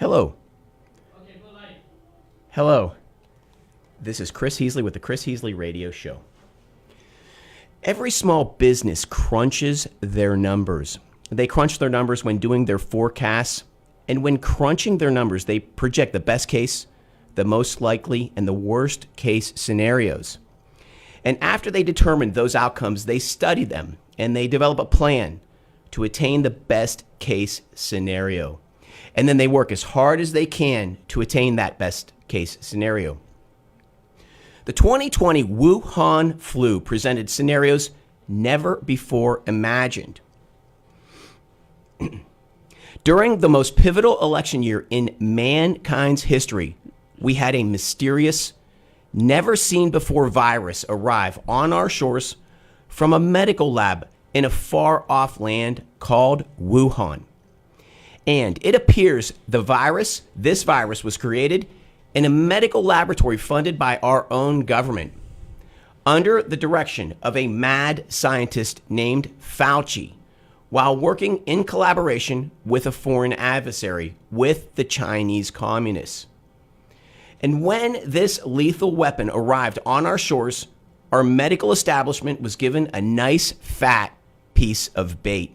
Hello. Hello. This is Chris Heasley with the Chris Heasley Radio Show. Every small business crunches their numbers. They crunch their numbers when doing their forecasts. And when crunching their numbers, they project the best case, the most likely, and the worst case scenarios. And after they determine those outcomes, they study them and they develop a plan to attain the best case scenario. And then they work as hard as they can to attain that best case scenario. The 2020 Wuhan flu presented scenarios never before imagined. During the most pivotal election year in mankind's history, we had a mysterious, never-seen-before virus arrive on our shores from a medical lab in a far-off land called Wuhan. And it appears this virus was created in a medical laboratory funded by our own government under the direction of a mad scientist named Fauci, while working in collaboration with a foreign adversary, with the Chinese communists. And when this lethal weapon arrived on our shores, our medical establishment was given a nice fat piece of bait.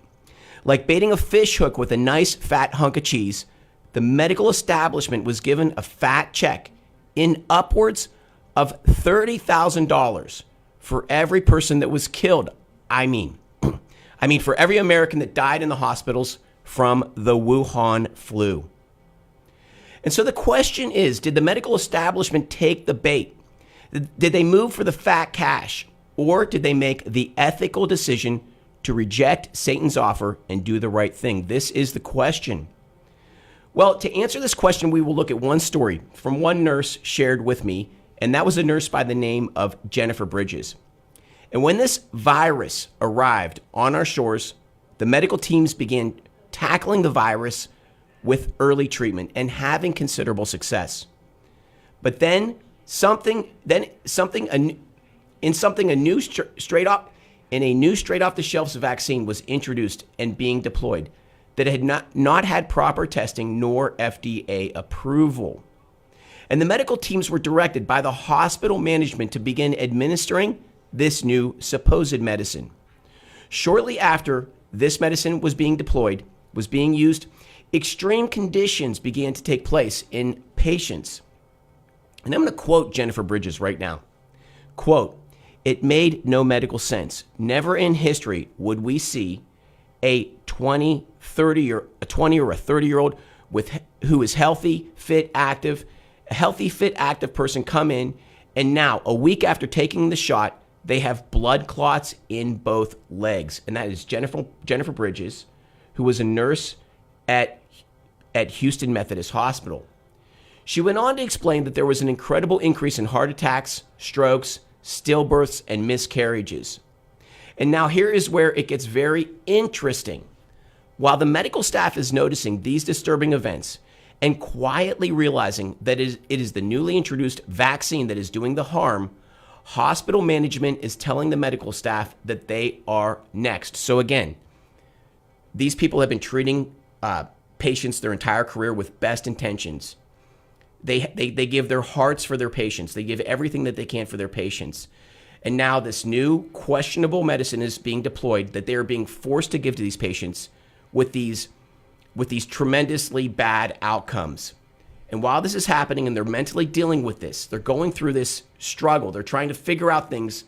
Like baiting a fish hook with a nice fat hunk of cheese, the medical establishment was given a fat check in upwards of $30,000 for every person that was killed. I mean, for every American that died in the hospitals from the Wuhan flu. And so the question is, did the medical establishment take the bait? Did they move for the fat cash? Or did they make the ethical decision to reject Satan's offer and do the right thing? This is the question. Well, to answer this question, we will look at one story from one nurse shared with me, and that was a nurse by the name of Jennifer Bridges. And when this virus arrived on our shores, the medical teams began tackling the virus with early treatment and having considerable success. But then a new straight off the shelves vaccine was introduced and being deployed that had not had proper testing nor FDA approval. And the medical teams were directed by the hospital management to begin administering this new supposed medicine. Shortly after this medicine was being used, extreme conditions began to take place in patients. And I'm going to quote Jennifer Bridges right now. Quote, "It made no medical sense. Never in history would we see a 20 or a 30-year-old who is healthy, fit, active person come in, and now a week after taking the shot, they have blood clots in both legs." And that is Jennifer Bridges, who was a nurse at Houston Methodist Hospital. She went on to explain that there was an incredible increase in heart attacks, strokes, stillbirths, and miscarriages. And now here is where it gets very interesting. While the medical staff is noticing these disturbing events and quietly realizing that it is the newly introduced vaccine that is doing the harm, hospital management is telling the medical staff that they are next. So again, these people have been treating patients their entire career with best intentions. They give their hearts for their patients. They give everything that they can for their patients. And now this new questionable medicine is being deployed that they are being forced to give to these patients with these tremendously bad outcomes. And while this is happening and they're mentally dealing with this, they're going through this struggle, they're trying to figure out things,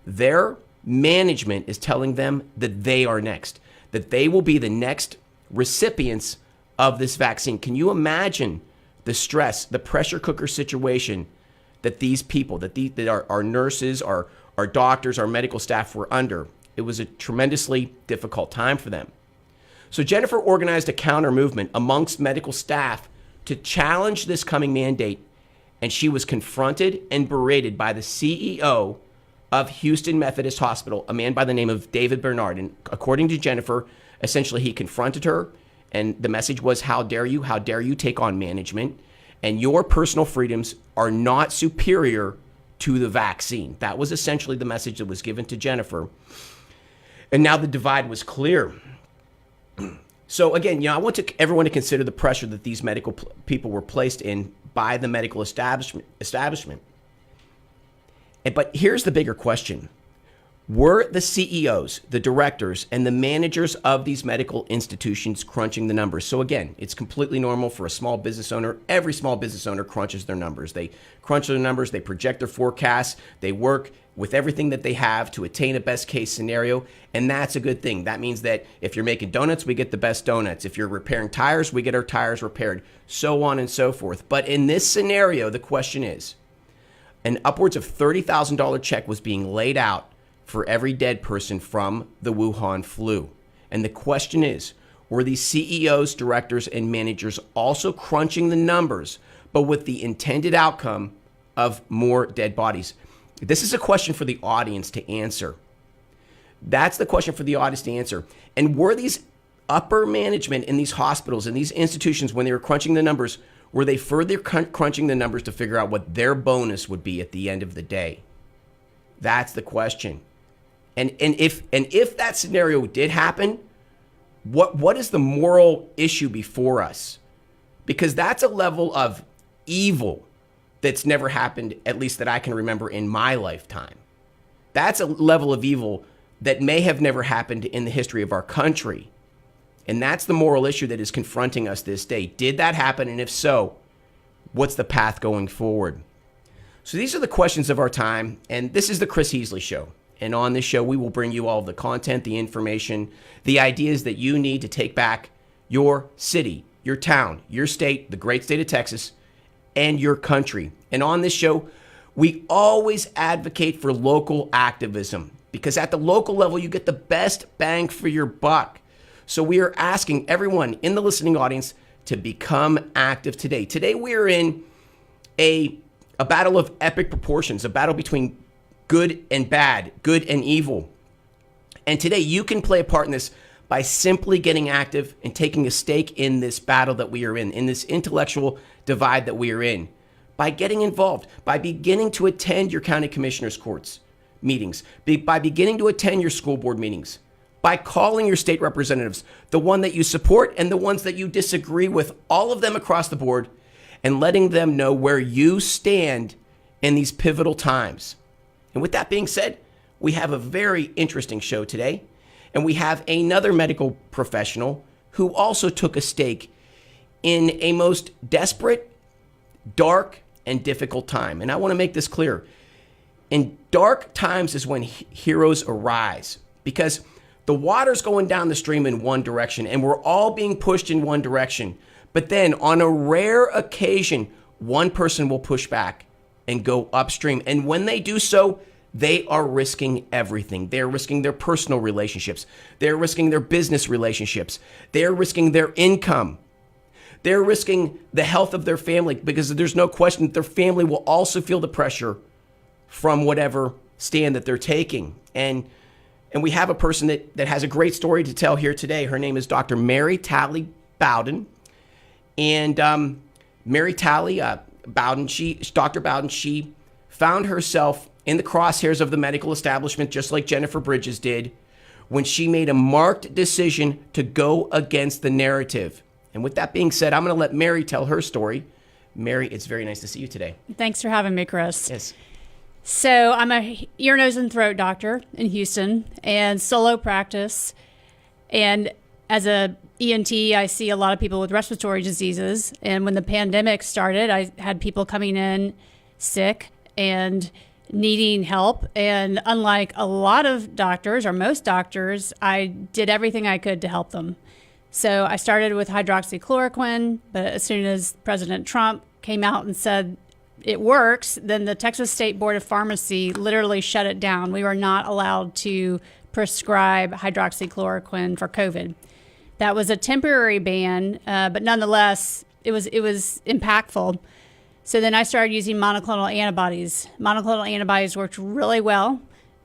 their management is telling them that they are next, that they will be the next recipients of this vaccine. Can you imagine the stress, the pressure cooker situation that these people, that our nurses, our doctors, our medical staff were under? It was a tremendously difficult time for them. So Jennifer organized a counter movement amongst medical staff to challenge this coming mandate, and she was confronted and berated by the CEO of Houston Methodist Hospital, a man by the name of David Bernard. And according to Jennifer, essentially he confronted her, and the message was, how dare you take on management, and your personal freedoms are not superior to the vaccine. That was essentially the message that was given to Jennifer. And now the divide was clear. So again, I want everyone to consider the pressure that these medical people were placed in by the medical establishment. But here's the bigger question. Were the CEOs, the directors, and the managers of these medical institutions crunching the numbers? So again, it's completely normal for a small business owner. Every small business owner crunches their numbers. They crunch their numbers, they project their forecasts, they work with everything that they have to attain a best case scenario, and that's a good thing. That means that if you're making donuts, we get the best donuts. If you're repairing tires, we get our tires repaired, so on and so forth. But in this scenario, the question is, an upwards of $30,000 check was being laid out for every dead person from the Wuhan flu. And the question is, were these CEOs, directors, and managers also crunching the numbers, but with the intended outcome of more dead bodies? This is a question for the audience to answer. That's the question for the audience to answer. And were these upper management in these hospitals and these institutions, when they were crunching the numbers, were they further crunching the numbers to figure out what their bonus would be at the end of the day? That's the question. And if that scenario did happen, what is the moral issue before us? Because that's a level of evil that's never happened, at least that I can remember in my lifetime. That's a level of evil that may have never happened in the history of our country. And that's the moral issue that is confronting us this day. Did that happen? And if so, what's the path going forward? So these are the questions of our time. And this is the Chris Heasley Show. And on this show, we will bring you all of the content, the information, the ideas that you need to take back your city, your town, your state, the great state of Texas, and your country. And on this show, we always advocate for local activism because at the local level, you get the best bang for your buck. So we are asking everyone in the listening audience to become active today. Today, we are in a battle of epic proportions, a battle between good and bad, good and evil. And today you can play a part in this by simply getting active and taking a stake in this battle that we are in this intellectual divide that we are in, by getting involved, by beginning to attend your county commissioners' courts meetings, by beginning to attend your school board meetings, by calling your state representatives, the one that you support and the ones that you disagree with, all of them across the board, and letting them know where you stand in these pivotal times. And with that being said, we have a very interesting show today, and we have another medical professional who also took a stake in a most desperate, dark, and difficult time. And I want to make this clear. In dark times is when heroes arise, because the water's going down the stream in one direction, and we're all being pushed in one direction. But then on a rare occasion, one person will push back and go upstream. And when they do so, they are risking everything. They're risking their personal relationships. They're risking their business relationships. They're risking their income. They're risking the health of their family, because there's no question that their family will also feel the pressure from whatever stand that they're taking. And we have a person that has a great story to tell here today. Her name is Dr. Mary Talley Bowden. And Mary Talley Bowden, Dr. Bowden, she found herself in the crosshairs of the medical establishment, just like Jennifer Bridges did, when she made a marked decision to go against the narrative. And with that being said, I'm going to let Mary tell her story. Mary, it's very nice to see you today. Thanks for having me, Chris. Yes. So I'm a ear, nose, and throat doctor in Houston and solo practice. And as a ENT, I see a lot of people with respiratory diseases. And when the pandemic started, I had people coming in sick and needing help. And unlike a lot of doctors, or most doctors, I did everything I could to help them. So I started with hydroxychloroquine, but as soon as President Trump came out and said it works, then the Texas State Board of Pharmacy literally shut it down. We were not allowed to prescribe hydroxychloroquine for COVID. That was a temporary ban, but nonetheless, it was impactful. So then I started using monoclonal antibodies. Monoclonal antibodies worked really well.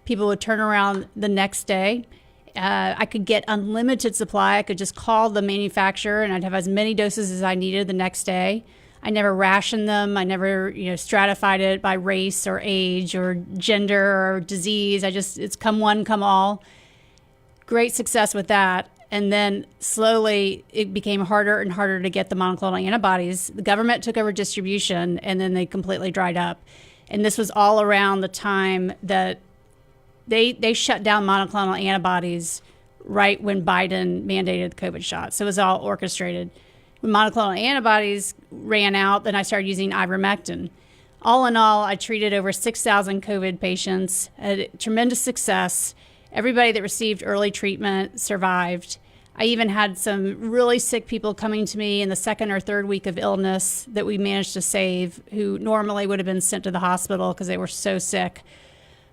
People would turn around the next day. I could get unlimited supply. I could just call the manufacturer and I'd have as many doses as I needed the next day. I never rationed them. I never, stratified it by race or age or gender or disease. It's come one, come all. Great success with that. And then slowly it became harder and harder to get the monoclonal antibodies. The government took over distribution, and then they completely dried up. And this was all around the time that they shut down monoclonal antibodies right when Biden mandated the COVID shot. So it was all orchestrated. When monoclonal antibodies ran out, then I started using ivermectin. All in all, I treated over 6,000 COVID patients, had tremendous success. Everybody that received early treatment survived. I even had some really sick people coming to me in the second or third week of illness that we managed to save, who normally would have been sent to the hospital because they were so sick.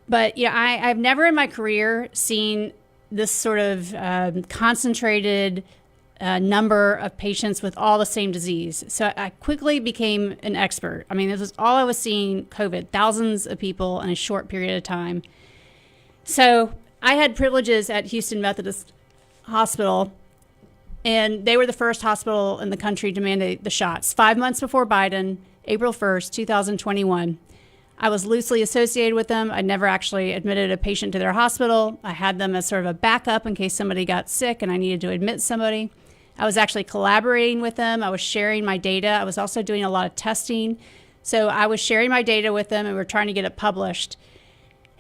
But yeah, I've never in my career seen this sort of concentrated number of patients with all the same disease. So I quickly became an expert. I mean, this was all I was seeing, COVID, thousands of people in a short period of time. So I had privileges at Houston Methodist Hospital, and they were the first hospital in the country to mandate the shots. 5 months before Biden, April 1st, 2021. I was loosely associated with them. I never actually admitted a patient to their hospital. I had them as sort of a backup in case somebody got sick and I needed to admit somebody. I was actually collaborating with them. I was sharing my data. I was also doing a lot of testing. So I was sharing my data with them, and we were trying to get it published.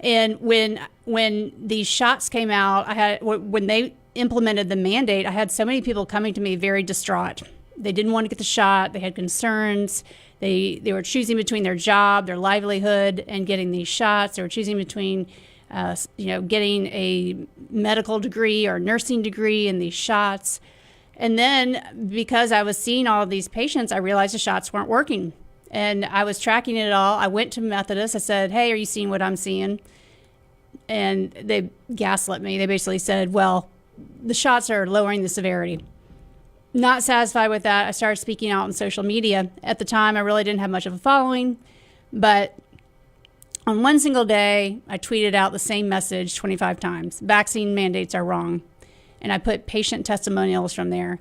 And when these shots came out, when they implemented the mandate, I had so many people coming to me very distraught. They didn't want to get the shot. They had concerns. They were choosing between their job, their livelihood, and getting these shots. They were choosing between, getting a medical degree or nursing degree and these shots. And then because I was seeing all of these patients, I realized the shots weren't working. And I was tracking it all. I went to Methodist. I said, hey, are you seeing what I'm seeing? And they gaslit me. They basically said, well, the shots are lowering the severity. Not satisfied with that, I started speaking out on social media. At the time, I really didn't have much of a following, but on one single day, I tweeted out the same message 25 times. Vaccine mandates are wrong. And I put patient testimonials from there.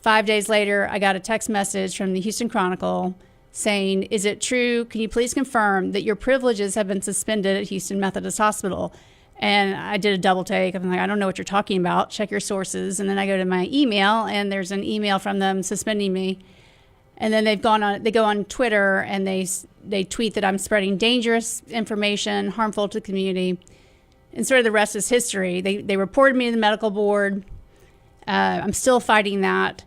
5 days later, I got a text message from the Houston Chronicle saying, is it true? Can you please confirm that your privileges have been suspended at Houston Methodist Hospital? And I did a double take. I'm like, I don't know what you're talking about. Check your sources. And then I go to my email, and there's an email from them suspending me. And then they go on Twitter, and they tweet that I'm spreading dangerous information, harmful to the community. And sort of the rest is history. They reported me to the medical board. I'm still fighting that.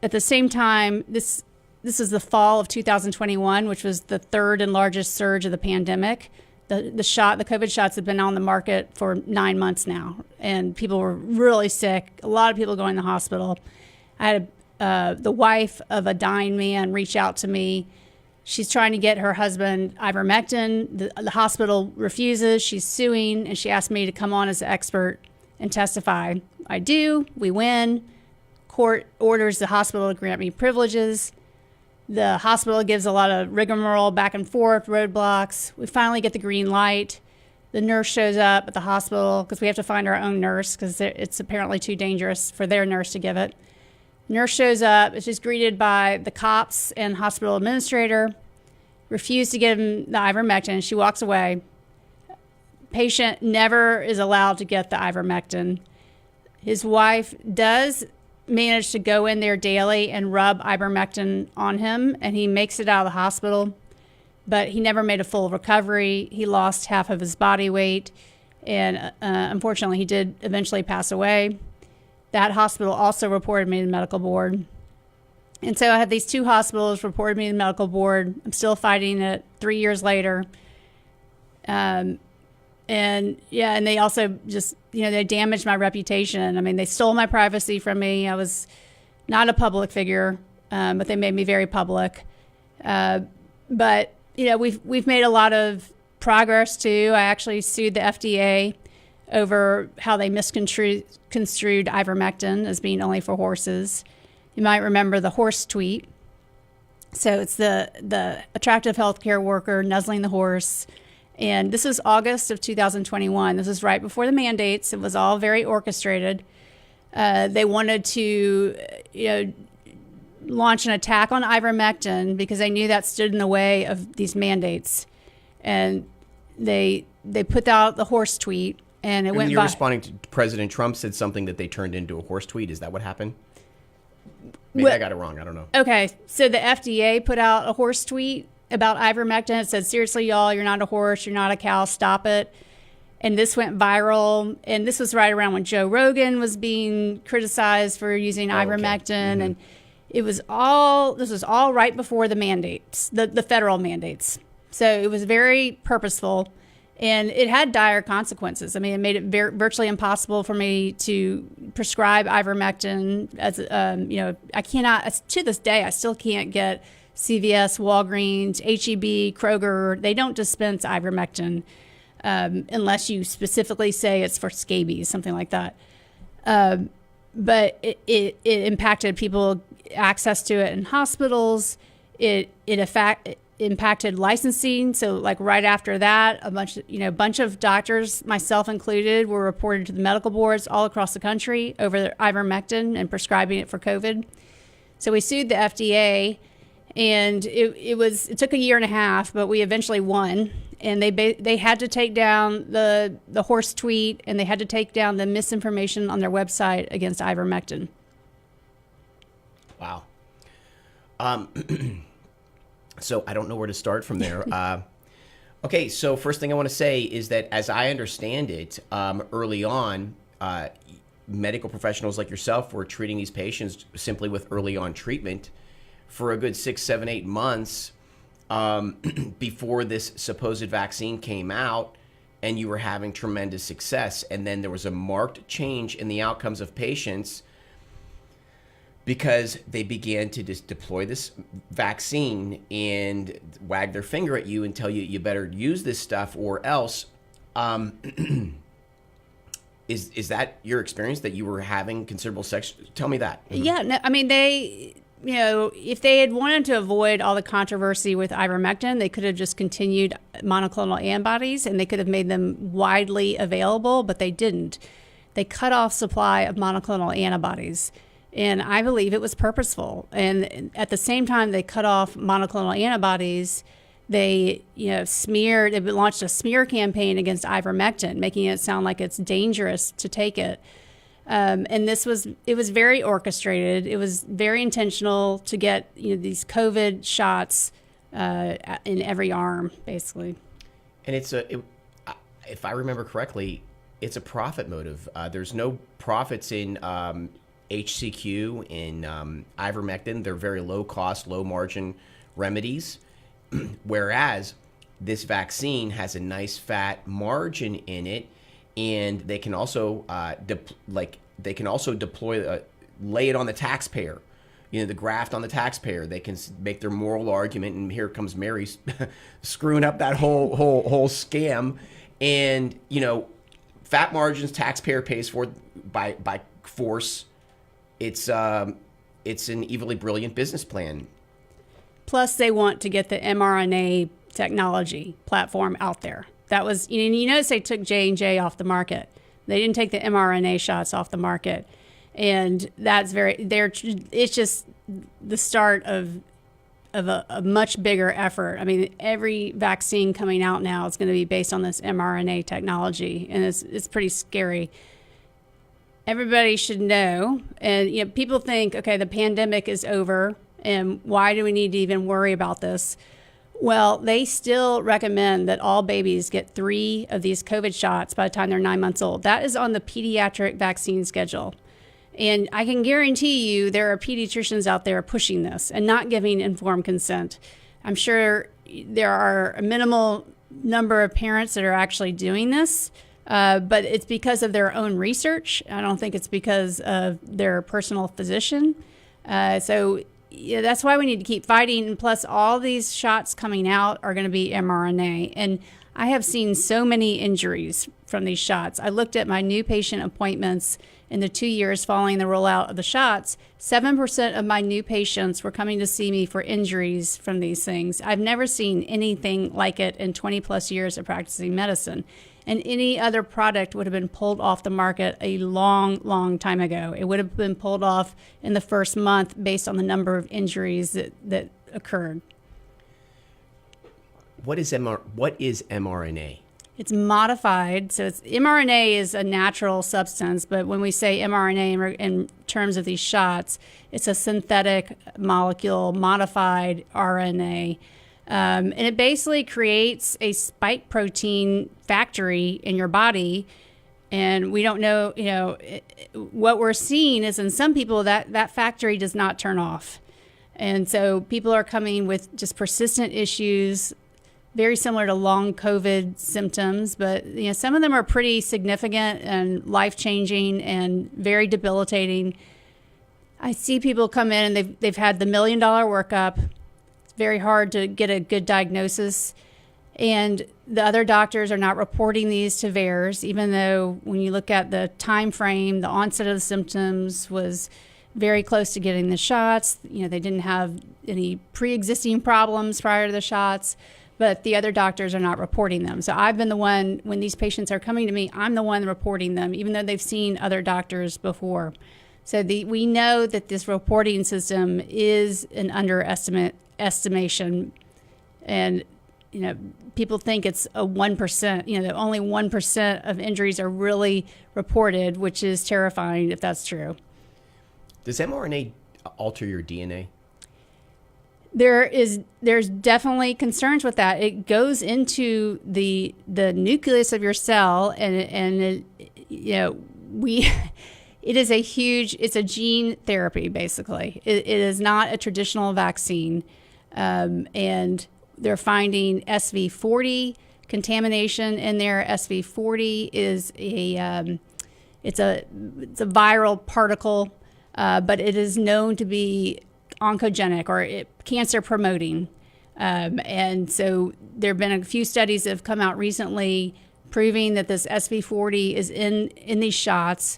At the same time, this is the fall of 2021, which was the third and largest surge of the pandemic. The COVID shots have been on the market for 9 months now, and people were really sick. A lot of people going to the hospital. I had the wife of a dying man reach out to me. She's trying to get her husband ivermectin. The hospital refuses. She's suing, and she asked me to come on as an expert and testify. I do. We win. Court orders the hospital to grant me privileges. The hospital gives a lot of rigmarole, back and forth, roadblocks. We finally get the green light. The nurse shows up at the hospital because we have to find our own nurse because it's apparently too dangerous for their nurse to give it. Nurse shows up. She's greeted by the cops and hospital administrator. Refused to give him the ivermectin. She walks away. Patient never is allowed to get the ivermectin. His wife does managed to go in there daily and rub ivermectin on him, and he makes it out of the hospital, but he never made a full recovery. He lost half of his body weight, and unfortunately, he did eventually pass away. That hospital also reported me to the medical board. And so I had these two hospitals reported me to the medical board. I'm still fighting it 3 years later. And they also just, they damaged my reputation. I mean, they stole my privacy from me. I was not a public figure, but they made me very public. But we've made a lot of progress too. I actually sued the FDA over how they misconstrued ivermectin as being only for horses. You might remember the horse tweet. So it's the attractive healthcare worker nuzzling the horse. And this was August of 2021. This was right before the mandates. It was all very orchestrated. They wanted to, launch an attack on ivermectin because they knew that stood in the way of these mandates. And they put out the horse tweet, and it And went you're by. responding to President Trump said something that they turned into a horse tweet. Is that what happened? Maybe What- I got it wrong. I don't know. Okay, so the FDA put out a horse tweet about ivermectin. It said, seriously, y'all, you're not a horse, you're not a cow, stop it. And this went viral. And this was right around when Joe Rogan was being criticized for using ivermectin. And this was all right before the mandates, the federal mandates. So it was very purposeful. And it had dire consequences. I mean, it made it virtually impossible for me to prescribe ivermectin. As I cannot, to this day, I still can't get CVS, Walgreens, HEB, Kroger. They don't dispense ivermectin unless you specifically say it's for scabies, something like that. But it impacted people access to it in hospitals. It impacted licensing. So like right after that, a bunch of doctors, myself included, were reported to the medical boards all across the country over ivermectin and prescribing it for COVID. So we sued the FDA, and it took a year and a half, but we eventually won. And they had to take down the horse tweet, and they had to take down the misinformation on their website against ivermectin. Wow. So I don't know where to start from there. Okay, so first thing I want to say is that as I understand it, early on, medical professionals like yourself were treating these patients simply with early on treatment for a good 6, 7, 8 months before this supposed vaccine came out, and you were having tremendous success. And then there was a marked change in the outcomes of patients because they began to just deploy this vaccine and wag their finger at you and tell you you better use this stuff or else. Is that your experience, that you were having considerable sex? Tell me that. Yeah, no, I mean, if they had wanted to avoid all the controversy with ivermectin, they could have just continued monoclonal antibodies and they could have made them widely available, but they didn't. They cut off supply of monoclonal antibodies. And I believe it was purposeful. And at the same time they cut off monoclonal antibodies, they launched a smear campaign against ivermectin, making it sound like it's dangerous to take it. And it was very orchestrated. It was very intentional to get these COVID shots in every arm, basically. And if I remember correctly, it's a profit motive. There's no profits in HCQ, in ivermectin. They're very low cost, low margin remedies. Whereas this vaccine has a nice fat margin in it, and they can also deploy, lay it on the taxpayer. The graft on the taxpayer. They can make their moral argument, and here comes Mary screwing up that whole scam. And fat margins, taxpayer pays for by force. It's an evilly brilliant business plan. Plus, they want to get the mRNA technology platform out there. That was, they took J&J off the market. They didn't take the mRNA shots off the market. And that's it's just the start of a much bigger effort. I mean, every vaccine coming out now is going to be based on this mRNA technology, and it's pretty scary. Everybody should know, and people think, okay, the pandemic is over, and why do we need to even worry about this? Well, they still recommend that all babies get 3 of these COVID shots by the time they're 9 months old. That is on the pediatric vaccine schedule. And I can guarantee you there are pediatricians out there pushing this and not giving informed consent. I'm sure there are a minimal number of parents that are actually doing this, but it's because of their own research. I don't think it's because of their personal physician. So that's why we need to keep fighting. And plus, all these shots coming out are going to be mRNA. And I have seen so many injuries from these shots. I looked at my new patient appointments in the 2 years following the rollout of the shots. 7% of my new patients were coming to see me for injuries from these things. I've never seen anything like it in 20 plus years of practicing medicine. And any other product would have been pulled off the market a long, long time ago. It would have been pulled off in the first month based on the number of injuries that occurred. What is mRNA? It's modified. So it's mRNA is a natural substance, but when we say mRNA in terms of these shots, it's a synthetic molecule modified RNA. And it basically creates a spike protein factory in your body. And we don't know, what we're seeing is in some people that factory does not turn off. And so people are coming with just persistent issues, very similar to long COVID symptoms, but some of them are pretty significant and life-changing and very debilitating. I see people come in and they've had the $1 million workup. It's very hard to get a good diagnosis. And the other doctors are not reporting these to VAERS, even though when you look at the time frame, the onset of the symptoms was very close to getting the shots. They didn't have any pre-existing problems prior to the shots, but the other doctors are not reporting them. So I've been the one, when these patients are coming to me, I'm the one reporting them, even though they've seen other doctors before. So we know that this reporting system is an underestimation. And, people think it's a 1%, that only 1% of injuries are really reported, which is terrifying if that's true. Does mRNA alter your DNA? There's definitely concerns with that. It goes into the nucleus of your cell, and it's a gene therapy basically. It is not a traditional vaccine, and they're finding SV40 contamination in there. SV40 is it's a viral particle, but it is known to be oncogenic or cancer promoting. And so there have been a few studies that have come out recently proving that this SV40 is in these shots.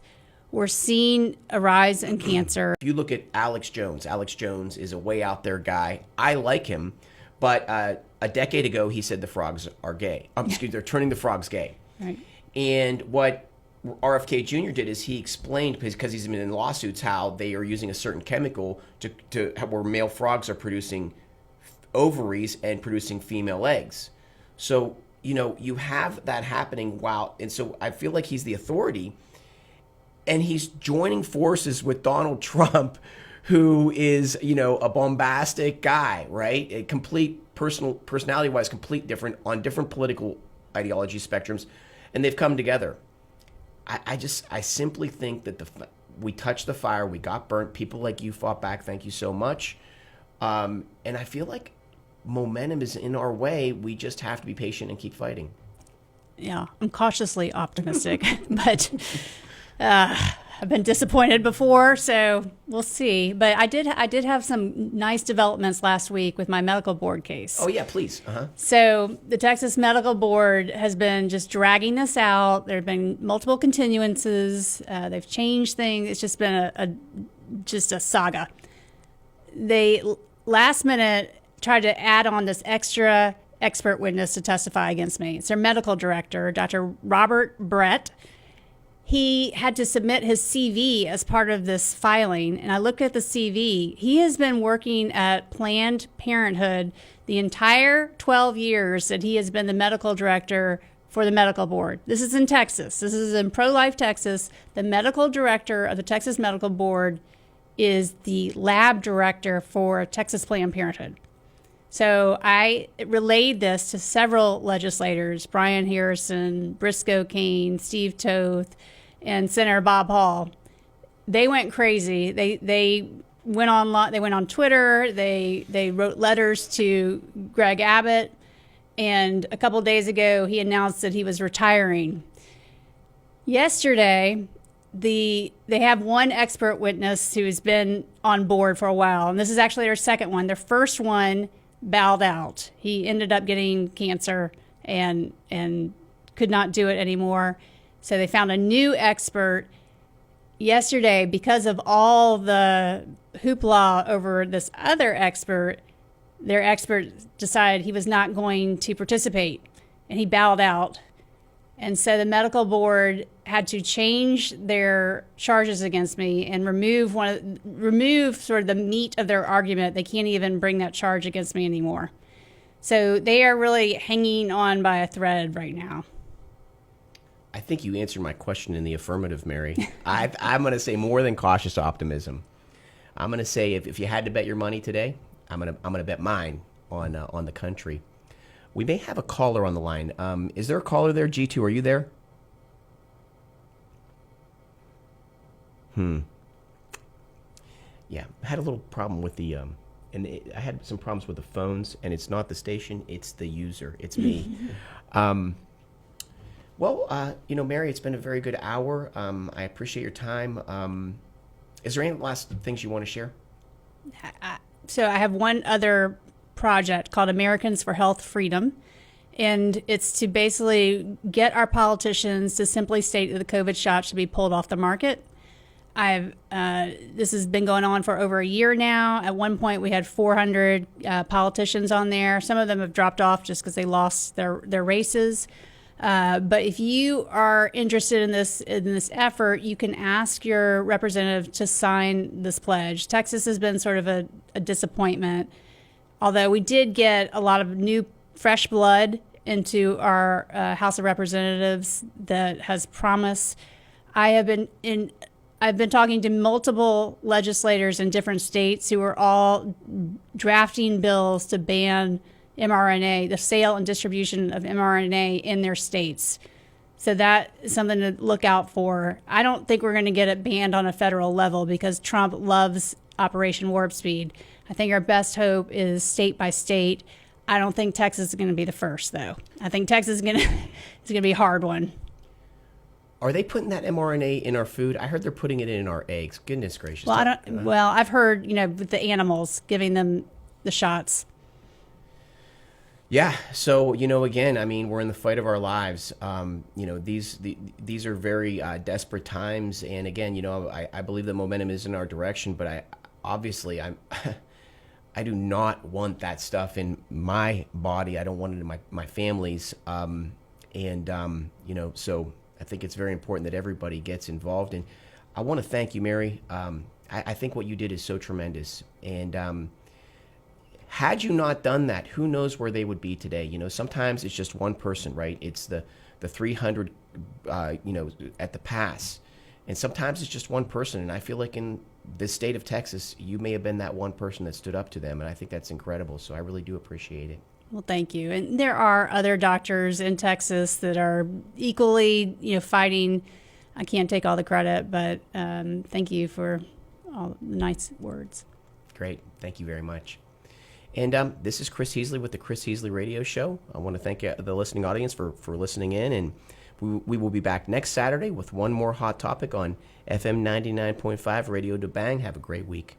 We're seeing a rise in cancer. If you look at Alex Jones is a way out there guy. I like him, but a decade ago he said the frogs are gay. They're turning the frogs gay. Right. And what RFK Jr. did is he explained, because he's been in lawsuits, how they are using a certain chemical to where male frogs are producing ovaries and producing female eggs. So, you have that happening and so I feel like he's the authority, and he's joining forces with Donald Trump, who is, a bombastic guy, right? A complete personality-wise, complete different on different political ideology spectrums, and they've come together. I simply think that we touched the fire, we got burnt. People like you fought back. Thank you so much. And I feel like momentum is in our way. We just have to be patient and keep fighting. Yeah, I'm cautiously optimistic, but I've been disappointed before, so we'll see. But I did have some nice developments last week with my medical board case. Oh yeah, please. So the Texas Medical Board has been just dragging this out. There have been multiple continuances. They've changed things. It's just been just a saga. They last minute tried to add on this extra expert witness to testify against me. It's their medical director, Dr. Robert Brett. He had to submit his CV as part of this filing, and I looked at the CV. He has been working at Planned Parenthood the entire 12 years that he has been the medical director for the medical board. This is in Texas. This is in pro-life Texas. The medical director of the Texas Medical Board is the lab director for Texas Planned Parenthood. So I relayed this to several legislators, Brian Harrison, Briscoe Cain, Steve Toth, and Senator Bob Hall. They went crazy. They went online. They went on Twitter. They wrote letters to Greg Abbott, and a couple of days ago he announced that he was retiring. Yesterday, they have one expert witness who has been on board for a while, and this is actually their second one. Their first one bowed out. He ended up getting cancer and could not do it anymore. So they found a new expert yesterday because of all the hoopla over this other expert. Their expert decided he was not going to participate, and he bowed out. And so the medical board had to change their charges against me and remove sort of the meat of their argument. They can't even bring that charge against me anymore. So they are really hanging on by a thread right now. I think you answered my question in the affirmative, Mary. I'm going to say more than cautious optimism. I'm going to say if you had to bet your money today, I'm going to bet mine on the country. We may have a caller on the line. Is there a caller there? G2, are you there? Yeah, I had a little problem with the I had some problems with the phones, and it's not the station, it's the user, it's me. Mary, it's been a very good hour. I appreciate your time. Is there any last things you want to share? So I have one other project called Americans for Health Freedom, and it's to basically get our politicians to simply state that the COVID shot should be pulled off the market. This has been going on for over a year now. At one point, we had 400 politicians on there. Some of them have dropped off just because they lost their races. But if you are interested in this effort, you can ask your representative to sign this pledge. Texas has been sort of a disappointment, although we did get a lot of new, fresh blood into our House of Representatives that has promise. I've been talking to multiple legislators in different states who are all drafting bills to ban mRNA, the sale and distribution of mRNA in their states. So that is something to look out for. I don't think we're going to get it banned on a federal level because Trump loves Operation Warp Speed. I think our best hope is state by state. I don't think Texas is going to be the first, though. I think Texas is going to be a hard one. Are they putting that mRNA in our food? I heard they're putting it in our eggs. Goodness gracious. Well, I've heard, with the animals, giving them the shots. Yeah. So, again, I mean, we're in the fight of our lives. These are very desperate times. And again, I believe that momentum is in our direction, but I do not want that stuff in my body. I don't want it in my family's. So I think it's very important that everybody gets involved. And I want to thank you, Mary. I think what you did is so tremendous. And had you not done that, who knows where they would be today? Sometimes it's just one person, right? It's the 300, at the pass. And sometimes it's just one person. And I feel like in this state of Texas, you may have been that one person that stood up to them. And I think that's incredible. So I really do appreciate it. Well, thank you. And there are other doctors in Texas that are equally, fighting. I can't take all the credit, but thank you for all the nice words. Great. Thank you very much. And this is Chris Heasley with the Chris Heasley Radio Show. I want to thank the listening audience for listening in. And we will be back next Saturday with one more hot topic on FM 99.5 Radio to Bang. Have a great week.